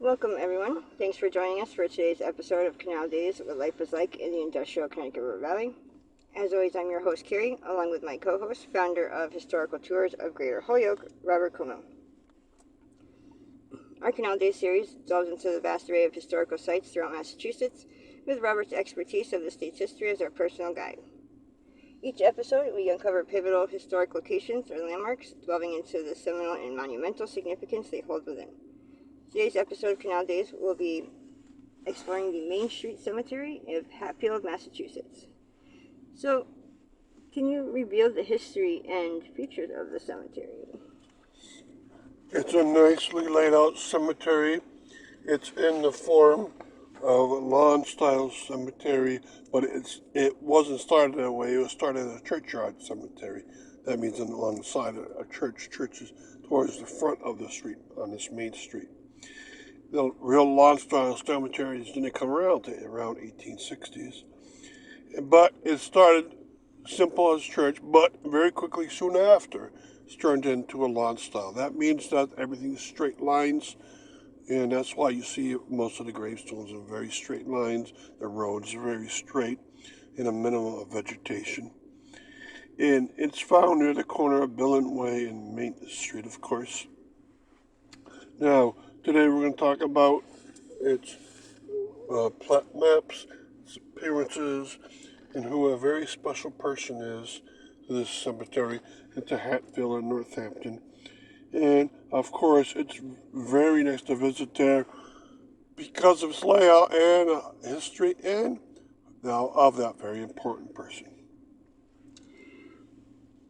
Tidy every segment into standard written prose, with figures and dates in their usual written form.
Welcome, everyone. Thanks for joining us for today's episode of Canal Days, What Life Was Like in the Industrial Connecticut River Valley. As always, I'm your host, Carrie, along with my co-host, founder of Historical Tours of Greater Holyoke, Robert Como. Our Canal Days series delves into the vast array of historical sites throughout Massachusetts, with Robert's expertise of the state's history as our personal guide. Each episode, we uncover pivotal historic locations or landmarks, delving into the seminal and monumental significance they hold within. Today's episode of Canal Days will be exploring the Main Street Cemetery of Hatfield, Massachusetts. So, can you reveal the history and features of the cemetery? It's a nicely laid out cemetery. It's in the form of a lawn-style cemetery, but it wasn't started that way. It was started as a churchyard cemetery. That means along the side of a church. Churches towards the front of the street on this main street. The real lawn-style cemeteries didn't come around until around 1860s. But it started simple as church, but very quickly soon after, it's turned into a lawn style. That means that everything's straight lines, and that's why you see most of the gravestones in very straight lines. The roads are very straight, and a minimum of vegetation. And it's found near the corner of Billen Way and Main Street, of course. Now, today we're going to talk about its plat maps, its appearances, and who a very special person is to this cemetery and to Hatfield and Northampton. And of course, it's very nice to visit there because of its layout and history and now of that very important person.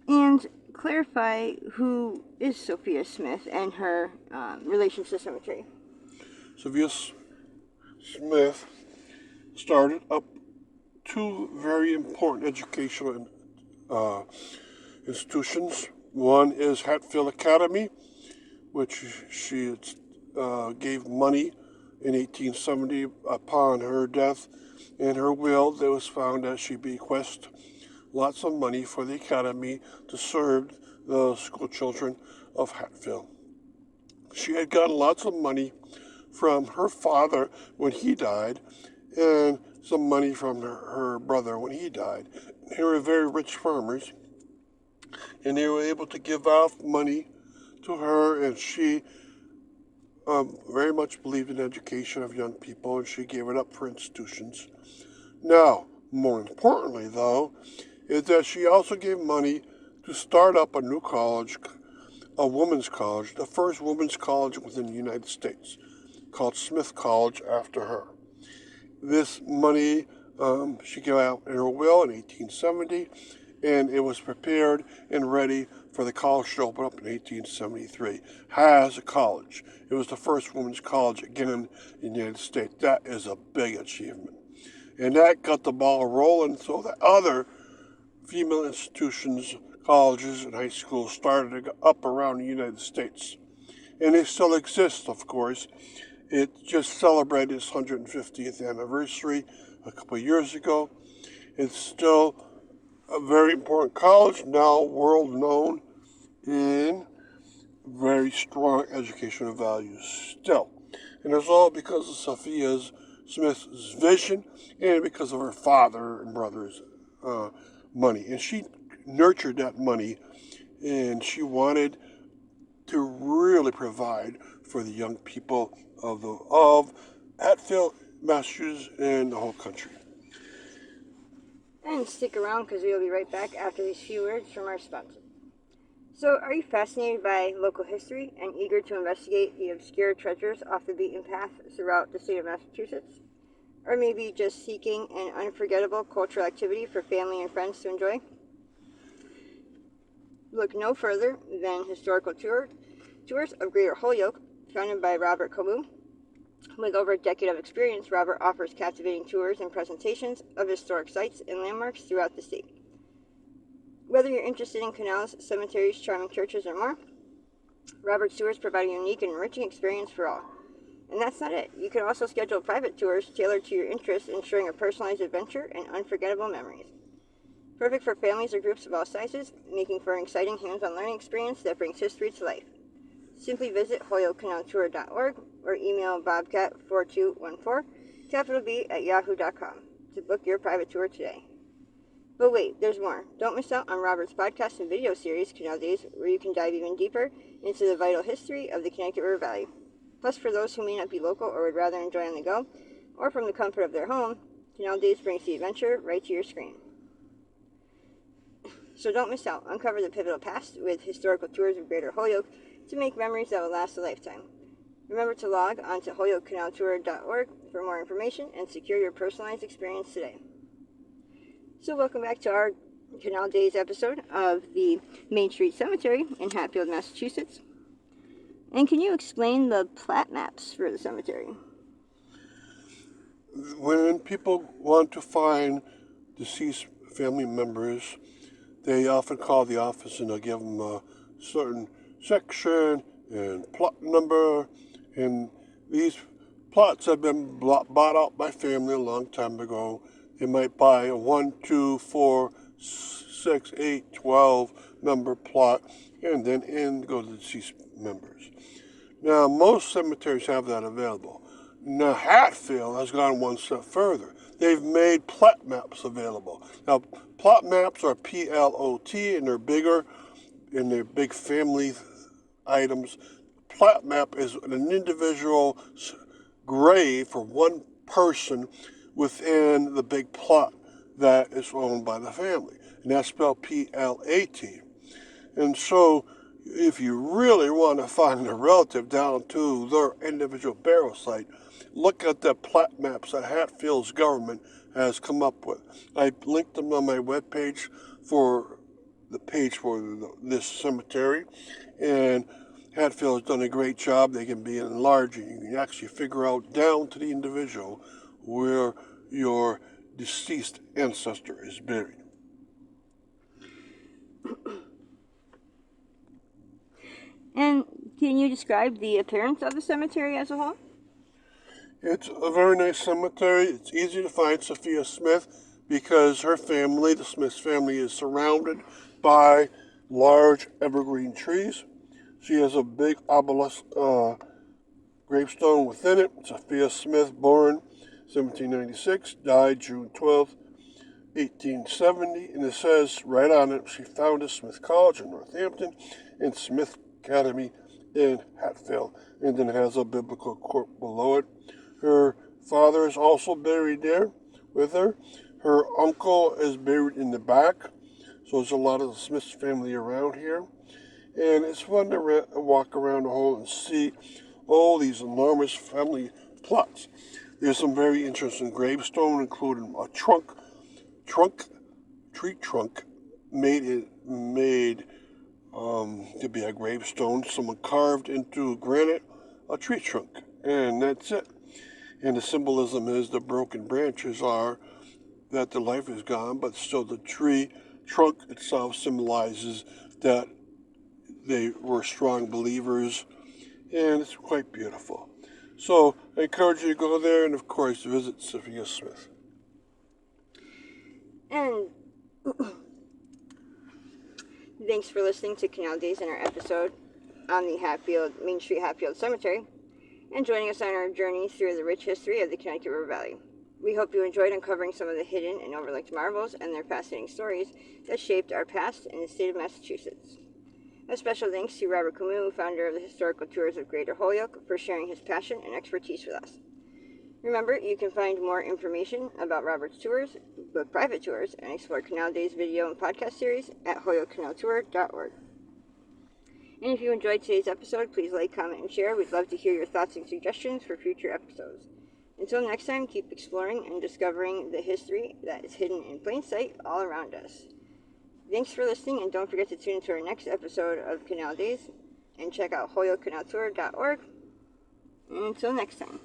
And clarify who is Sophia Smith and her relation to the cemetery. Sophia Smith started up two very important educational institutions. One is Hatfield Academy, which she gave money in 1870 upon her death. In her will, there was found that she bequeathed lots of money for the academy to serve the school children of Hatfield. She had gotten lots of money from her father when he died, and some money from her brother when he died. They were very rich farmers, and they were able to give out money to her, and she very much believed in education of young people, and she gave it up for institutions. Now, more importantly, though, is that she also gave money to start up a new college, a women's college, the first women's college within the United States, called Smith College after her. This money she gave out in her will in 1870, and it was prepared and ready for the college to open up in 1873 as a college. It was the first women's college again in the United States. That is a big achievement. And that got the ball rolling so that other female institutions, colleges, and high schools started to go up around the United States. And they still exist, of course. It just celebrated its 150th anniversary a couple of years ago. It's still a very important college, now world known, and very strong educational values still. And it's all because of Sophia Smith's vision and because of her father and brother's money. And she nurtured that money, and she wanted to really provide for the young people of Hatfield, Massachusetts, and the whole country. And stick around because we will be right back after these few words from our sponsor. So, are you fascinated by local history and eager to investigate the obscure treasures off the beaten path throughout the state of Massachusetts? Or maybe just seeking an unforgettable cultural activity for family and friends to enjoy? Look no further than Historical Tours of Greater Holyoke, founded by Robert Como. With over a decade of experience, Robert offers captivating tours and presentations of historic sites and landmarks throughout the state. Whether you're interested in canals, cemeteries, charming churches, or more, Robert's tours provide a unique and enriching experience for all. And that's not it. You can also schedule private tours tailored to your interests, ensuring a personalized adventure and unforgettable memories. Perfect for families or groups of all sizes, making for an exciting hands-on learning experience that brings history to life. simply visit holyokecanaltour.org or email bobcat4214, capital B, at yahoo.com to book your private tour today. But wait, there's more. Don't miss out on Robert's podcast and video series, Canal Days, where you can dive even deeper into the vital history of the Connecticut River Valley. Plus, for those who may not be local or would rather enjoy on the go, or from the comfort of their home, Canal Days brings the adventure right to your screen. So don't miss out. Uncover the pivotal past with historical tours of Greater Holyoke to make memories that will last a lifetime. Remember to log on to holyokecanaltour.org for more information and secure your personalized experience today. So welcome back to our Canal Days episode of the Main Street Cemetery in Hatfield, Massachusetts. And can you explain the plat maps for the cemetery? When people want to find deceased family members, they often call the office and they'll give them a certain section and plot number. And these plots have been bought out by family a long time ago. They might buy a 1, 2, 4, 6, 8, 12 member plot and then go to the deceased members. Now, most cemeteries have that available. Now, Hatfield has gone one step further. They've made plot maps available. Now, plot maps are P-L-O-T, and they're bigger, and they're big family items. Plot map is an individual grave for one person within the big plot that is owned by the family, and that's spelled P-L-A-T. And so, if you really want to find a relative down to their individual burial site, look at the plat maps that Hatfield's government has come up with. I linked them on my webpage for the page for this cemetery, and Hatfield has done a great job. They can be enlarged, and you can actually figure out down to the individual where your deceased ancestor is buried. And can you describe the appearance of the cemetery as a whole? It's a very nice cemetery. It's easy to find Sophia Smith because her family, the Smith family, is surrounded by large evergreen trees. She has a big obelisk gravestone within it. Sophia Smith, born 1796, died June 12th, 1870, and it says right on it, she founded Smith College in Northampton and Smith Academy in Hatfield, and then it has a biblical quote below it. Her father is also buried there with her. Her uncle is buried in the back, so there's a lot of the Smith family around here. And it's fun to walk around the hole and see all these enormous family plots. There's some very interesting gravestones, including a tree trunk made to be a gravestone. Someone carved into granite a tree trunk, and that's it. And the symbolism is the broken branches are that the life is gone, but still the tree trunk itself symbolizes that they were strong believers, and it's quite beautiful. So I encourage you to go there and, of course, visit Sophia Smith. And thanks for listening to Canal Days and our episode on the Main Street Hatfield Cemetery, and joining us on our journey through the rich history of the Connecticut River Valley. We hope you enjoyed uncovering some of the hidden and overlooked marvels and their fascinating stories that shaped our past in the state of Massachusetts. A special thanks to Robert Camus, founder of the Historical Tours of Greater Holyoke, for sharing his passion and expertise with us. Remember, you can find more information about Robert's tours, book private tours, and explore Canal Days video and podcast series at holyokecanaltour.org. And if you enjoyed today's episode, please like, comment, and share. We'd love to hear your thoughts and suggestions for future episodes. Until next time, keep exploring and discovering the history that is hidden in plain sight all around us. Thanks for listening, and don't forget to tune into our next episode of Canal Days and check out holyokecanaltour.org. And until next time.